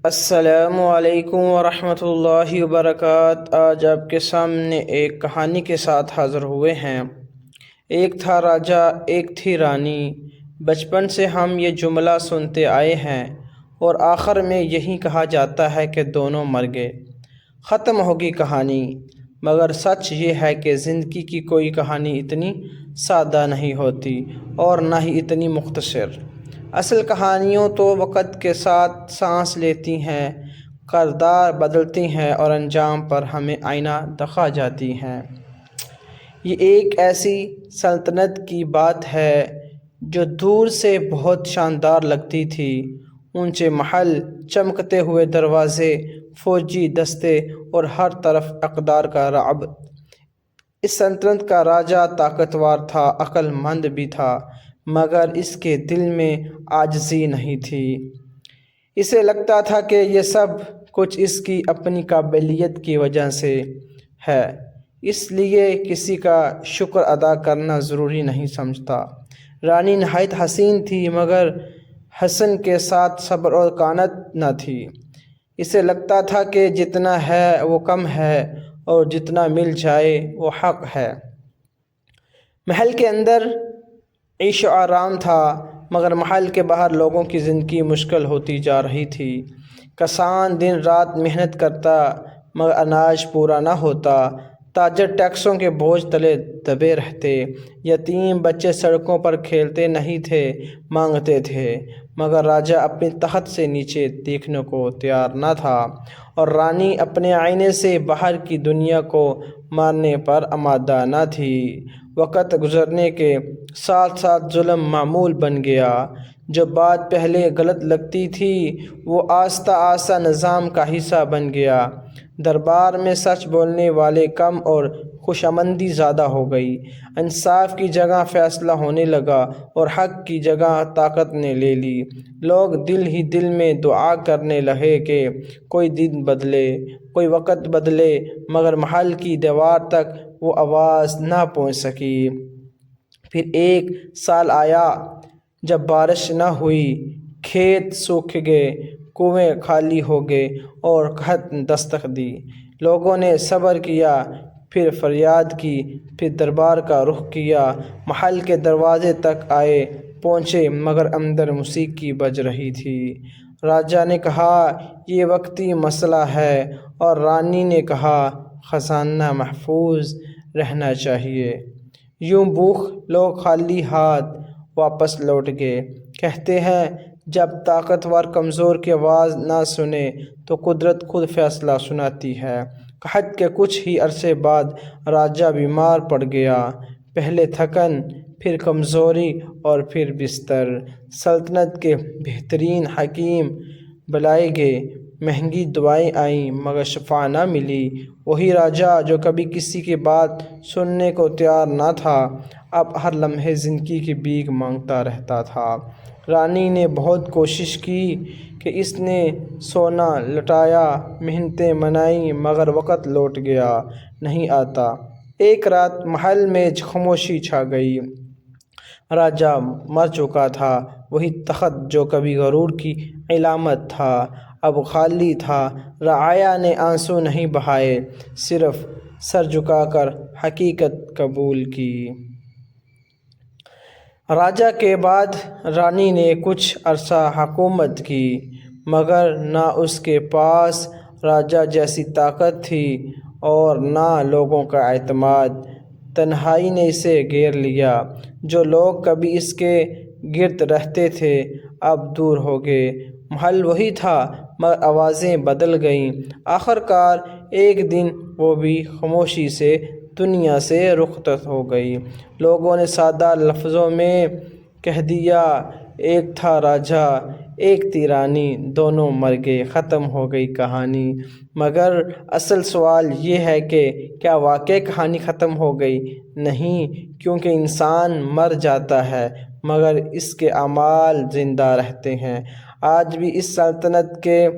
السلام علیکم ورحمۃ اللہ وبرکاتہ۔ آج آپ کے سامنے ایک کہانی کے ساتھ حاضر ہوئے ہیں۔ ایک تھا راجا، ایک تھی رانی۔ بچپن سے ہم یہ جملہ سنتے آئے ہیں اور آخر میں یہی کہا جاتا ہے کہ دونوں مر گئے، ختم ہوگی کہانی۔ مگر سچ یہ ہے کہ زندگی کی کوئی کہانی اتنی سادہ نہیں ہوتی اور نہ ہی اتنی مختصر۔ اصل کہانیوں تو وقت کے ساتھ سانس لیتی ہیں، کردار بدلتی ہیں اور انجام پر ہمیں آئینہ دکھا جاتی ہیں۔ یہ ایک ایسی سلطنت کی بات ہے جو دور سے بہت شاندار لگتی تھی۔ اونچے محل، چمکتے ہوئے دروازے، فوجی دستے اور ہر طرف اقدار کا رعب۔ اس سلطنت کا راجا طاقتور تھا، عقل مند بھی تھا، مگر اس کے دل میں عاجزی نہیں تھی۔ اسے لگتا تھا کہ یہ سب کچھ اس کی اپنی قابلیت کی وجہ سے ہے، اس لیے کسی کا شکر ادا کرنا ضروری نہیں سمجھتا۔ رانی نہایت حسین تھی، مگر حسن کے ساتھ صبر اور قناعت نہ تھی۔ اسے لگتا تھا کہ جتنا ہے وہ کم ہے اور جتنا مل جائے وہ حق ہے۔ محل کے اندر عیش و آرام تھا، مگر محل کے باہر لوگوں کی زندگی مشکل ہوتی جا رہی تھی۔ کسان دن رات محنت کرتا مگر اناج پورا نہ ہوتا، تاجر ٹیکسوں کے بوجھ تلے دبے رہتے، یتیم بچے سڑکوں پر کھیلتے نہیں تھے، مانگتے تھے، مگر راجا اپنی تخت سے نیچے دیکھنے کو تیار نہ تھا اور رانی اپنے آئینے سے باہر کی دنیا کو مارنے پر آمادہ نہ تھی۔ وقت گزرنے کے ساتھ ساتھ ظلم معمول بن گیا۔ جو بات پہلے غلط لگتی تھی وہ آہستہ آہستہ نظام کا حصہ بن گیا۔ دربار میں سچ بولنے والے کم اور خوشامدی زیادہ ہو گئی۔ انصاف کی جگہ فیصلہ ہونے لگا اور حق کی جگہ طاقت نے لے لی۔ لوگ دل ہی دل میں دعا کرنے لگے کہ کوئی دن بدلے، کوئی وقت بدلے، مگر محل کی دیوار تک وہ آواز نہ پہنچ سکی۔ پھر ایک سال آیا جب بارش نہ ہوئی، کھیت سوکھ گئے، کنویں خالی ہو گئے اور قحط نے دستک دی۔ لوگوں نے صبر کیا، پھر فریاد کی، پھر دربار کا رخ کیا۔ محل کے دروازے تک آئے، پہنچے، مگر اندر موسیقی بج رہی تھی۔ راجا نے کہا یہ وقتی مسئلہ ہے اور رانی نے کہا خزانہ محفوظ رہنا چاہیے۔ یوں بھوک لوگ خالی ہاتھ واپس لوٹ گئے۔ کہتے ہیں جب طاقتور کمزور کی آواز نہ سنے تو قدرت خود فیصلہ سناتی ہے۔ قحط کے کچھ ہی عرصے بعد راجا بیمار پڑ گیا۔ پہلے تھکن، پھر کمزوری اور پھر بستر۔ سلطنت کے بہترین حکیم بلائے گئے، مہنگی دوائیں آئیں، مگر شفا نہ ملی۔ وہی راجا جو کبھی کسی کی بات سننے کو تیار نہ تھا، اب ہر لمحے زندگی کی بھیک مانگتا رہتا تھا۔ رانی نے بہت کوشش کی کہ اس نے سونا لٹایا، محنتیں منائیں، مگر وقت لوٹ گیا نہیں آتا۔ ایک رات محل میں خاموشی چھا گئی۔ راجا مر چکا تھا۔ وہی تخت جو کبھی غرور کی علامت تھا اب خالی تھا۔ رعایا نے آنسو نہیں بہائے، صرف سر جھکا کر حقیقت قبول کی۔ راجا کے بعد رانی نے کچھ عرصہ حکومت کی، مگر نہ اس کے پاس راجا جیسی طاقت تھی اور نہ لوگوں کا اعتماد۔ تنہائی نے اسے گھیر لیا۔ جو لوگ کبھی اس کے گرد رہتے تھے اب دور ہو گئے۔ محل وہی تھا مگر آوازیں بدل گئیں۔ آخرکار ایک دن وہ بھی خاموشی سے دنیا سے رخصت ہو گئی۔ لوگوں نے سادہ لفظوں میں کہہ دیا ایک تھا راجا، ایک تھی رانی، دونوں مر گئے، ختم ہو گئی کہانی۔ مگر اصل سوال یہ ہے کہ کیا واقعی کہانی ختم ہو گئی؟ نہیں، کیونکہ انسان مر جاتا ہے مگر اس کے اعمال زندہ رہتے ہیں۔ آج بھی اس سلطنت کے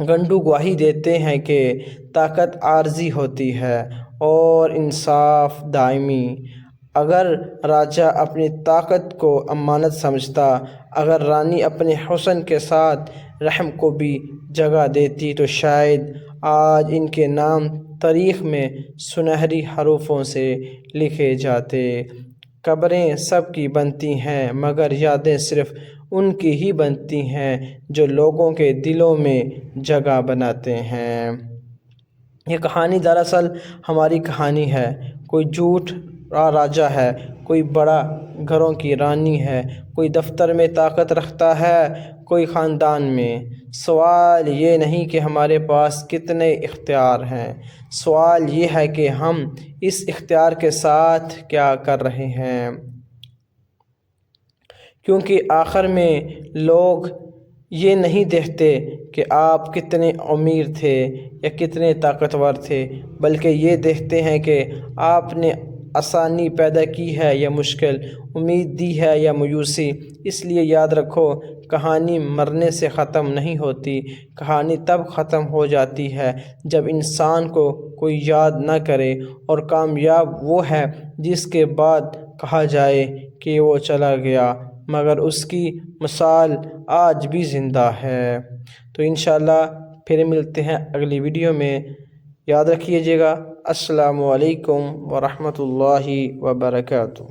گنڈو گواہی دیتے ہیں کہ طاقت عارضی ہوتی ہے اور انصاف دائمی۔ اگر راجا اپنی طاقت کو امانت سمجھتا، اگر رانی اپنے حسن کے ساتھ رحم کو بھی جگہ دیتی تو شاید آج ان کے نام تاریخ میں سنہری حروفوں سے لکھے جاتے۔ قبریں سب کی بنتی ہیں مگر یادیں صرف ان کی ہی بنتی ہیں جو لوگوں کے دلوں میں جگہ بناتے ہیں۔ یہ کہانی دراصل ہماری کہانی ہے۔ کوئی جھوٹ راجہ ہے، کوئی بڑا گھروں کی رانی ہے، کوئی دفتر میں طاقت رکھتا ہے، کوئی خاندان میں۔ سوال یہ نہیں کہ ہمارے پاس کتنے اختیار ہیں، سوال یہ ہے کہ ہم اس اختیار کے ساتھ کیا کر رہے ہیں، کیونکہ آخر میں لوگ یہ نہیں دیکھتے کہ آپ کتنے امیر تھے یا کتنے طاقتور تھے، بلکہ یہ دیکھتے ہیں کہ آپ نے آسانی پیدا کی ہے یا مشکل، امید دی ہے یا مایوسی۔ اس لیے یاد رکھو، کہانی مرنے سے ختم نہیں ہوتی، کہانی تب ختم ہو جاتی ہے جب انسان کو کوئی یاد نہ کرے، اور کامیاب وہ ہے جس کے بعد کہا جائے کہ وہ چلا گیا مگر اس کی مثال آج بھی زندہ ہے۔ تو انشاءاللہ پھر ملتے ہیں اگلی ویڈیو میں۔ یاد رکھیے گا۔ السلام علیکم ورحمۃ اللہ وبرکاتہ۔